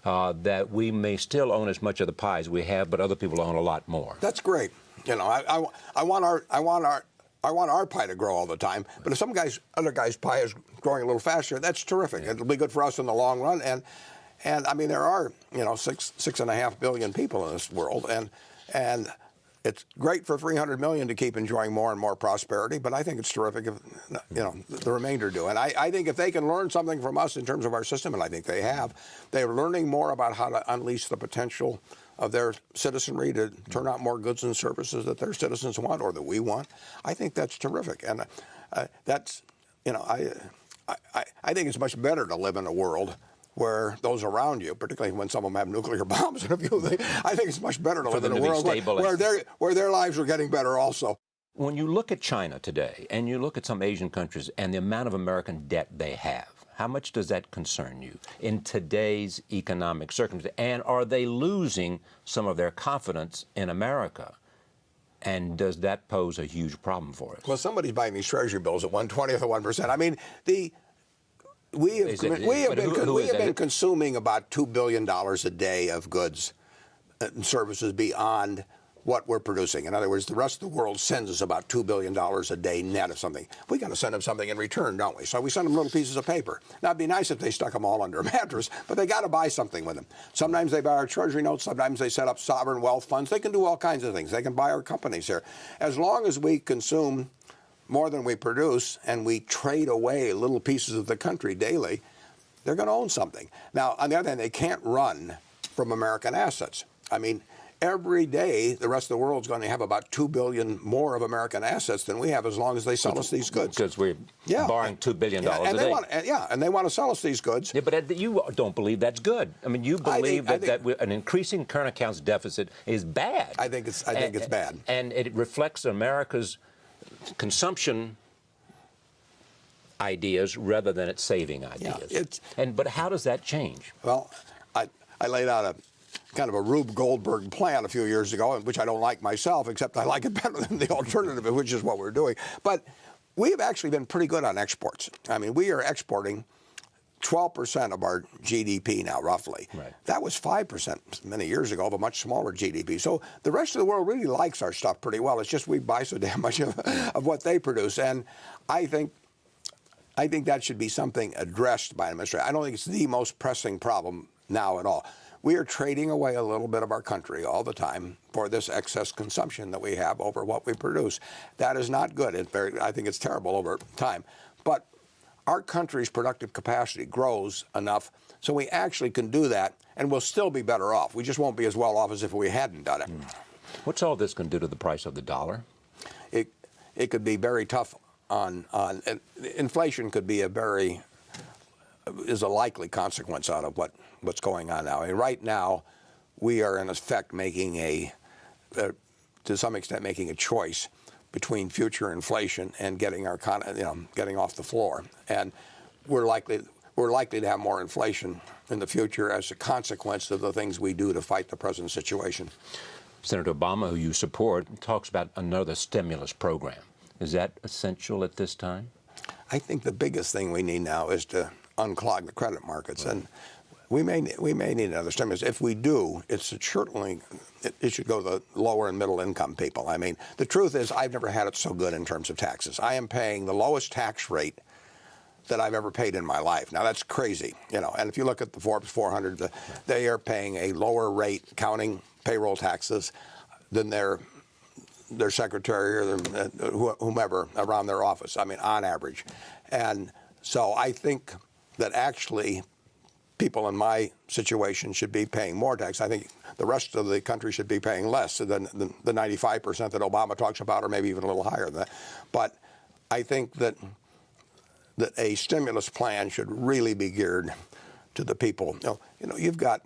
That we may still own as much of the pie as we have, but other people own a lot more. That's great. I want our pie to grow all the time, but if other guy's pie is growing a little faster, that's terrific. It'll be good for us in the long run. And I mean, there are 6.5 billion people in this world, and it's great for 300 million to keep enjoying more and more prosperity. But I think it's terrific if the remainder do. And I think if they can learn something from us in terms of our system, and I think they have, they're learning more about how to unleash the potential of their citizenry to turn out more goods and services that their citizens want or that we want. I think that's terrific, and that's I think it's much better to live in a world where those around you, particularly when some of them have nuclear bombs and a few things, I think it's much better to live in a world where their lives are getting better also. When you look at China today and you look at some Asian countries and the amount of American debt they have, how much does that concern you in today's economic circumstances? And are they losing some of their confidence in America? And does that pose a huge problem for us? Well, somebody's buying these Treasury bills at 1/20th of 1%. I mean, we have been consuming about $2 billion a day of goods and services beyond what we're producing. In other words, the rest of the world sends us about $2 billion a day net of something. We got to send them something in return, don't we? So we send them little pieces of paper. Now, it'd be nice if they stuck them all under a mattress, but they got to buy something with them. Sometimes they buy our Treasury notes. Sometimes they set up sovereign wealth funds. They can do all kinds of things. They can buy our companies here. As long as we consume more than we produce and we trade away little pieces of the country daily, they're going to own something. Now, on the other hand, they can't run from American assets. I mean, every day, the rest of the world's going to have about $2 billion more of American assets than we have as long as they sell us these goods. Because we're borrowing $2 billion a day. And they want to sell us these goods. Yeah, but you don't believe that's good. I mean, you believe that an increasing current accounts deficit is bad. I think it's bad. And it reflects America's consumption ideas rather than its saving ideas. Yeah, but how does that change? Well, I laid out kind of a Rube Goldberg plan a few years ago, which I don't like myself, except I like it better than the alternative, which is what we're doing. But we have actually been pretty good on exports. I mean, we are exporting 12% of our GDP now, roughly. Right. That was 5% many years ago of a much smaller GDP. So the rest of the world really likes our stuff pretty well. It's just we buy so damn much of what they produce. And I think that should be something addressed by an administration. I don't think it's the most pressing problem now at all. We are trading away a little bit of our country all the time for this excess consumption that we have over what we produce. That is not good. I think it's terrible over time. But our country's productive capacity grows enough so we actually can do that, and we'll still be better off. We just won't be as well off as if we hadn't done it. What's all this going to do to the price of the dollar? It could be very tough on inflation. Could be is a likely consequence out of what's going on now. And right now, we are in effect making to some extent making a choice between future inflation and getting our getting off the floor. And we're likely to have more inflation in the future as a consequence of the things we do to fight the present situation. Senator Obama, who you support, talks about another stimulus program. Is that essential at this time? I think the biggest thing we need now is to unclog the credit markets. Right. And we may need another stimulus. If we do, it should go to the lower and middle income people. I mean, the truth is I've never had it so good in terms of taxes. I am paying the lowest tax rate that I've ever paid in my life. Now, that's crazy, you know. And if you look at the Forbes 400, they are paying a lower rate, counting payroll taxes, than their secretary or whomever around their office. I mean, on average. And so I think that actually people in my situation should be paying more tax. I think the rest of the country should be paying less than the 95% that Obama talks about, or maybe even a little higher than that. But I think that a stimulus plan should really be geared to the people. You know, you've got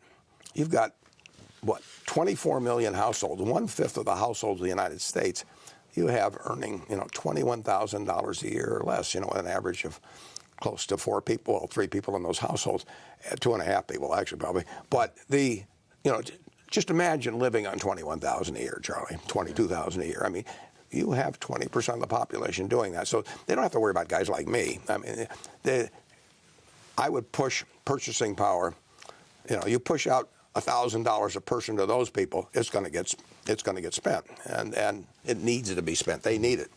what, 24 million households, 1/5 of the households of the United States. You have earning, $21,000 a year or less. An average of close to 4 people, well, 3 people in those households, 2.5 people actually probably. But just imagine living on $21,000 a year, Charlie, $22,000 a year. I mean, you have 20% of the population doing that, so they don't have to worry about guys like me. I mean, I would push purchasing power. You push out $1,000 a person to those people, it's going to get spent, and it needs to be spent. They need it.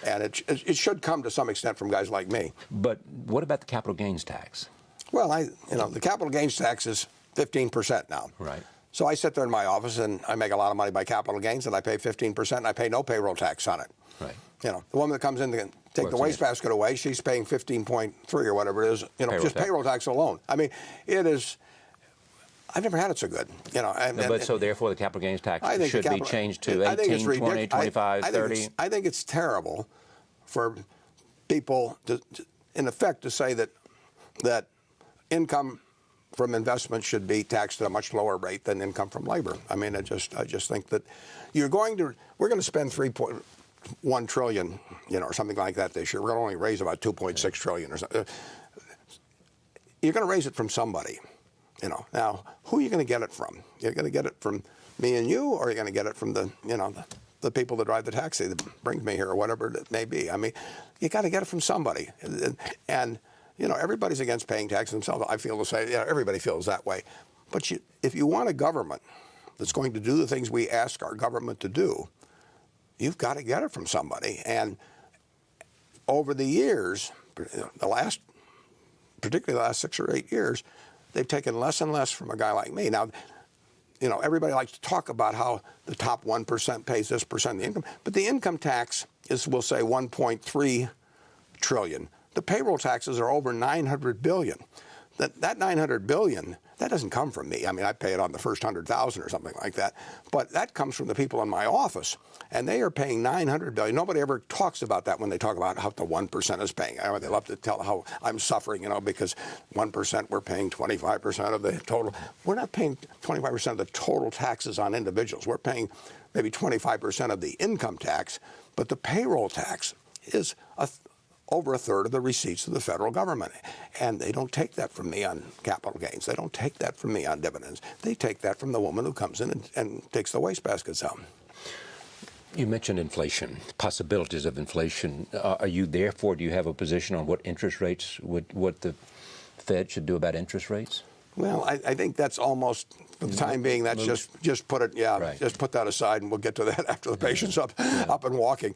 And it should come to some extent from guys like me. But what about the capital gains tax? Well, the capital gains tax is 15% now. Right. So I sit there in my office and I make a lot of money by capital gains, and I pay 15%, and I pay no payroll tax on it. Right. The woman that comes in to take the wastebasket away, she's paying 15.3 or whatever it is. Payroll tax alone. I mean, it is. I've never had it so good. So therefore the capital gains tax should be changed to 18, 20, 25, 30? I think it's terrible for people to, in effect, to say that income from investment should be taxed at a much lower rate than income from labor. I mean, I just think that we're going to spend $3.1 trillion, or something like that this year. We're going to only raise about $2.6 trillion or something. You're going to raise it from somebody. Now, who are you going to get it from? You're going to get it from me and you, or are you going to get it from the people that drive the taxi that brings me here, or whatever it may be? I mean, you got to get it from somebody. And everybody's against paying tax themselves. I feel the same. Everybody feels that way. But if you want a government that's going to do the things we ask our government to do, you've got to get it from somebody. And over the years, particularly the last 6 or 8 years, they've taken less and less from a guy like me. Now, everybody likes to talk about how the top 1% pays this percent of the income, but the income tax is, we'll say, $1.3 trillion. The payroll taxes are over $900 billion. That $900 billion, that doesn't come from me. I mean, I pay it on the first 100,000 or something like that. But that comes from the people in my office, and they are paying $900 billion. Nobody ever talks about that when they talk about how the 1% is paying. They love to tell how I'm suffering, because 1% we're paying 25% of the total. We're not paying 25% of the total taxes on individuals. We're paying maybe 25% of the income tax, but the payroll tax is over a third of the receipts of the federal government. And they don't take that from me on capital gains. They don't take that from me on dividends. They take that from the woman who comes in and takes the wastebaskets out. You mentioned inflation, possibilities of inflation. Are you therefore, do you have a position on what interest rates, what the Fed should do about interest rates? Well, I think that's almost, for the time being, that's just put it, Right. just put that aside, and we'll get to that after the patient's up and walking.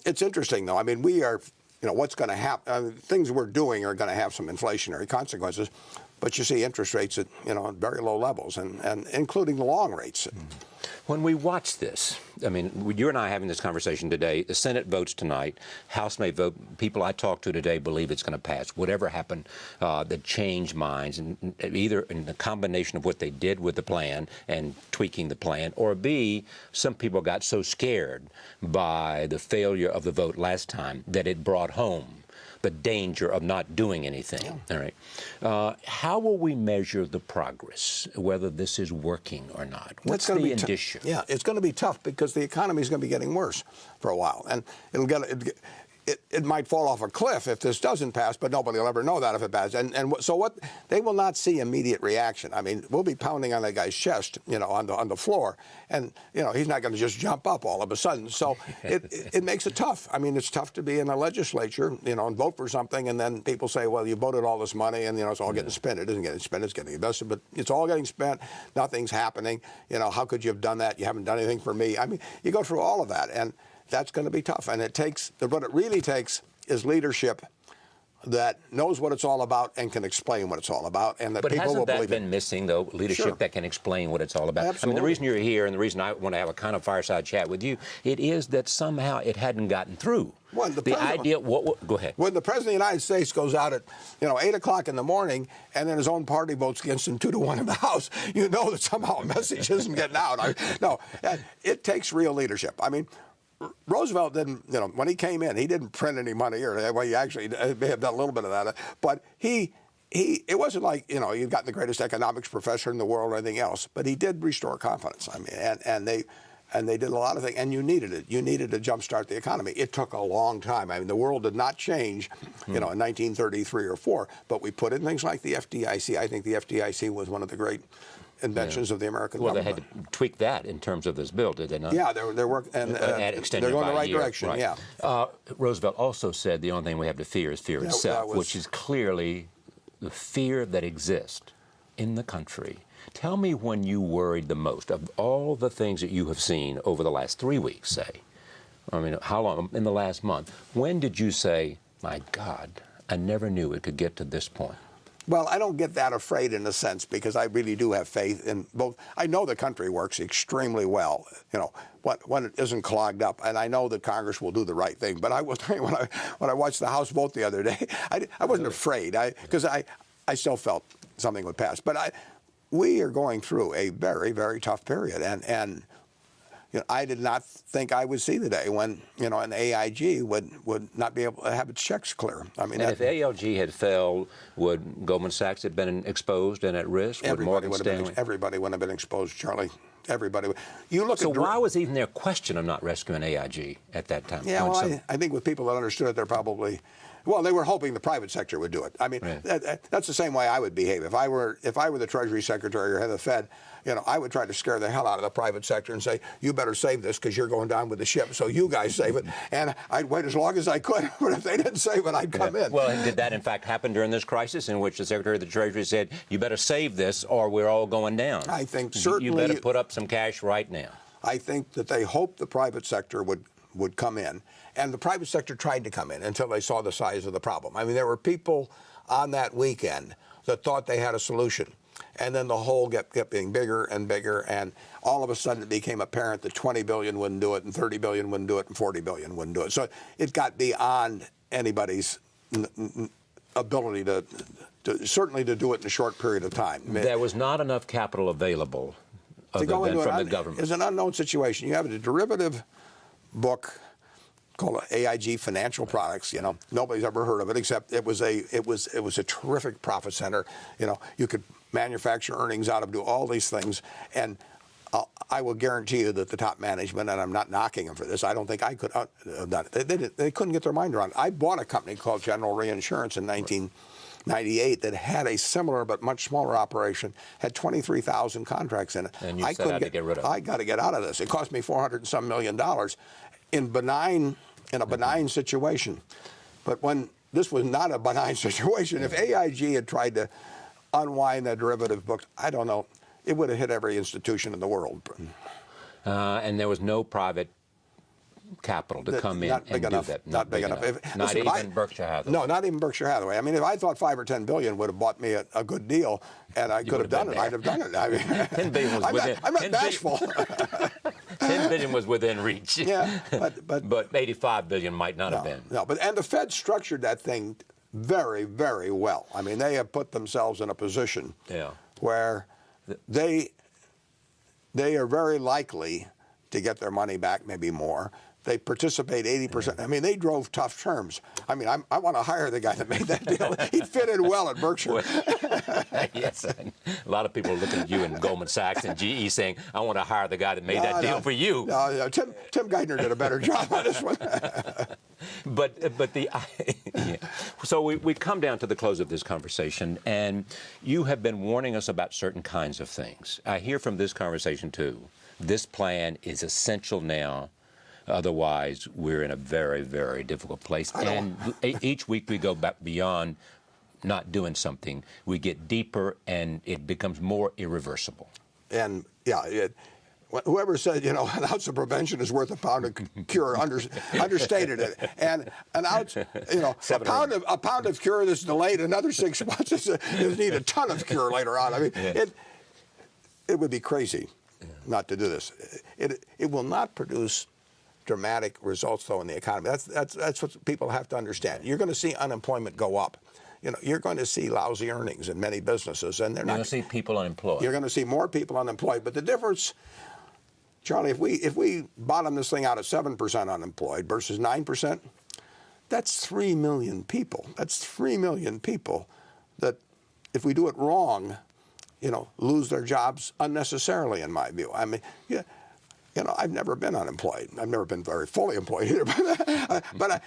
It's interesting, though. I mean, we are, what's going to happen, things we're doing are going to have some inflationary consequences, but you see interest rates at, at very low levels, and including the long rates. When we watch this, I mean, you and I are having this conversation today. The Senate votes tonight. House may vote. People I talk to today believe it's going to pass. Whatever happened that changed minds, and either in the combination of what they did with the plan and tweaking the plan, or B, some people got so scared by the failure of the vote last time that it brought home the danger of not doing anything. Yeah. All right. How will we measure the progress, whether this is working or not? What's the indicia? Yeah, it's going to be tough because the economy is going to be getting worse for a while, and it might fall off a cliff if this doesn't pass, but nobody will ever know that if it passes. And so what they will not see immediate reaction. I mean, we'll be pounding on that guy's chest, on the floor, and he's not going to just jump up all of a sudden. So it makes it tough. I mean, it's tough to be in a legislature, and vote for something, and then people say, well, you voted all this money, and it's all getting spent. It isn't getting spent; it's getting invested, but it's all getting spent. Nothing's happening. How could you have done that? You haven't done anything for me. I mean, you go through all of that, and that's going to be tough. And what it really takes is leadership that knows what it's all about and can explain what it's all about, and that but people will believe it. But hasn't that been missing, though, leadership that can explain what it's all about? Absolutely. I mean, the reason you're here and the reason I want to have a kind of fireside chat with you, it is that somehow it hadn't gotten through. Well, the idea, go ahead. When the President of the United States goes out at, 8 o'clock in the morning, and then his own party votes against him 2-1 in the House, you know that somehow a message isn't getting out. No, it takes real leadership. I mean, Roosevelt didn't, when he came in, he didn't print any money, well, he actually may have done a little bit of that, but it wasn't like, you'd got the greatest economics professor in the world or anything else, but he did restore confidence. I mean, and they did a lot of things, and you needed it. You needed to jumpstart the economy. It took a long time. I mean, the world did not change, in 1933 or 4, but we put in things like the FDIC. I think the FDIC was one of the great inventions of the American government. Well, they had to tweak that in terms of this bill, did they not? Yeah, they're working, and they're going the right direction. Right. Yeah. Roosevelt also said the only thing we have to fear is fear itself, which is clearly the fear that exists in the country. Tell me when you worried the most of all the things that you have seen over the last 3 weeks, say. I mean, how long in the last month? When did you say, "My God, I never knew it could get to this point"? Well, I don't get that afraid in a sense because I really do have faith in both. I know the country works extremely well, when it isn't clogged up, and I know that Congress will do the right thing. But I was when I watched the House vote the other day, I wasn't afraid because I still felt something would pass. But we are going through a very, very tough period, and I did not think I would see the day when an AIG would not be able to have its checks clear. I mean, and if AIG had failed, would Goldman Sachs have been exposed and at risk? Everybody would have been exposed, Charlie. Everybody. You look. So why was even there a question of not rescuing AIG at that time? Yeah, well, I think with people that understood it, they're probably. Well, they were hoping the private sector would do it. I mean, that's the same way I would behave if I were the Treasury Secretary or head of the Fed. I would try to scare the hell out of the private sector and say, "You better save this because you're going down with the ship. So you guys save it." And I'd wait as long as I could. But if they didn't save it, I'd come in. Well, did that in fact happen during this crisis, in which the Secretary of the Treasury said, "You better save this, or we're all going down"? I think certainly. You better put up some cash right now. I think that they hoped the private sector would come in. And the private sector tried to come in until they saw the size of the problem. I mean, there were people on that weekend that thought they had a solution. And then the hole kept getting bigger and bigger. And all of a sudden it became apparent that 20 billion wouldn't do it, and 30 billion wouldn't do it, and 40 billion wouldn't do it. So it got beyond anybody's ability to certainly to do it in a short period of time. There was not enough capital available from the government. It's an unknown situation. You have a derivative book called AIG Financial Products. Nobody's ever heard of it, except it was a terrific profit center. You could manufacture earnings out of, do all these things, and I will guarantee you that the top management, and I'm not knocking them for this, I don't think I could have done it. They couldn't get their mind around it. I bought a company called General Reinsurance in 1998 that had a similar but much smaller operation, had 23,000 contracts in it. And you said I had to get rid of it. I got to get out of this. It cost me $400 and some million in a benign situation. But when this was not a benign situation, if AIG had tried to unwind the derivative books, I don't know, it would have hit every institution in the world. And there was no private capital to come in and do that. Not big enough. Not even Berkshire Hathaway. No, not even Berkshire Hathaway. I mean, if I thought $5 or $10 billion would have bought me a good deal, and I could have done it, I'd have done it. I mean, $10 billion was within. I'm not bashful. $10 billion was within reach. Yeah, but $85 billion might not have been. No, and the Fed structured that thing very, very well. I mean, they have put themselves in a position where they are very likely to get their money back, maybe more. They participate 80%. I mean, they drove tough terms. I mean, I want to hire the guy that made that deal. He'd fit in well at Berkshire. Yes. A lot of people are looking at you in Goldman Sachs and GE saying, I want to hire the guy that made that deal for you. No, Tim Geithner did a better job on this one. So we come down to the close of this conversation, and you have been warning us about certain kinds of things. I hear from this conversation, too. This plan is essential now. Otherwise, we're in a very, very difficult place. And each week we go back beyond not doing something. We get deeper, and it becomes more irreversible. And, whoever said, an ounce of prevention is worth a pound of cure understated it. And an ounce, a pound of cure that's delayed another 6 months is need a ton of cure later on. I mean, it would be crazy not to do this. It will not produce dramatic results, though, in the economy. That's what people have to understand. You're going to see unemployment go up. You're going to see lousy earnings in many businesses, and you're going to see people unemployed. You're going to see more people unemployed. But the difference, Charlie, if we bottom this thing out at 7% unemployed versus 9%, that's 3 million people. That's 3 million people that, if we do it wrong, lose their jobs unnecessarily, in my view. I mean, I've never been unemployed. I've never been very fully employed either. But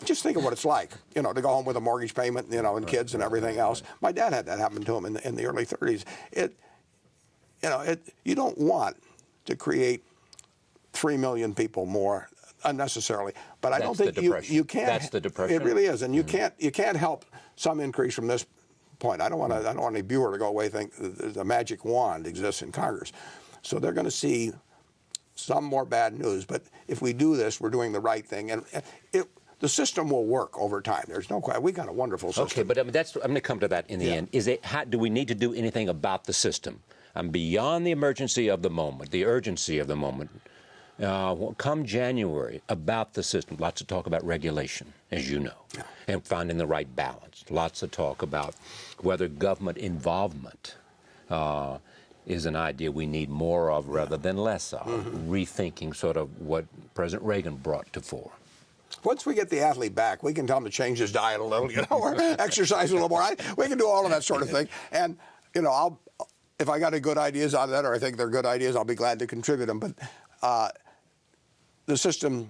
just think of what it's like, to go home with a mortgage payment, and kids and everything else. My dad had that happen to him in the early 30s. You don't want to create 3 million people more unnecessarily. But I don't think you can. That's the depression. It really is, and you can't help some increase from this point. I don't want any viewer to go away think the magic wand exists in Congress. So they're going to see some more bad news, but if we do this, we're doing the right thing, and the system will work over time. There's no question. We got a wonderful system. Okay, but I'm going to come to that in the end. Do we need to do anything about the system? Beyond the emergency of the moment, the urgency of the moment. Come January, about the system, lots of talk about regulation, as you know, and finding the right balance. Lots of talk about whether government involvement is an idea we need more of rather than less of, rethinking sort of what President Reagan brought to fore. Once we get the athlete back, we can tell him to change his diet a little, or exercise a little more. We can do all of that sort of thing. And, if I got any good ideas out of that, or I think they're good ideas, I'll be glad to contribute them. But the system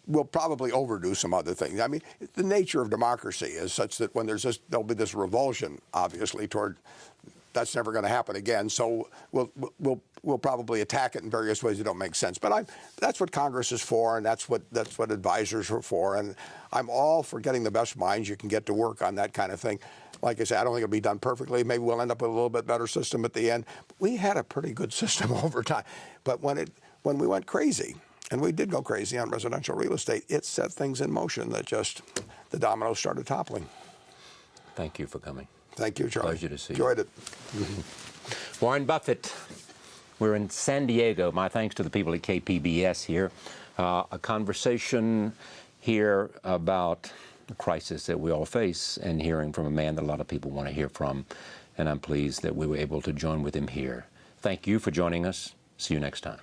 will probably overdo some other things. I mean, the nature of democracy is such that when there'll be this revulsion, obviously, toward that's never going to happen again. So we'll probably attack it in various ways that don't make sense. But that's what Congress is for, and that's what advisors are for. And I'm all for getting the best minds you can get to work on that kind of thing. Like I said, I don't think it'll be done perfectly. Maybe we'll end up with a little bit better system at the end. We had a pretty good system over time. But when we went crazy, and we did go crazy on residential real estate, it set things in motion that just the dominoes started toppling. Thank you for coming. Thank you, Charlie. Pleasure to see you. Enjoyed it. Warren Buffett. We're in San Diego. My thanks to the people at KPBS here. A conversation here about the crisis that we all face, and hearing from a man that a lot of people want to hear from. And I'm pleased that we were able to join with him here. Thank you for joining us. See you next time.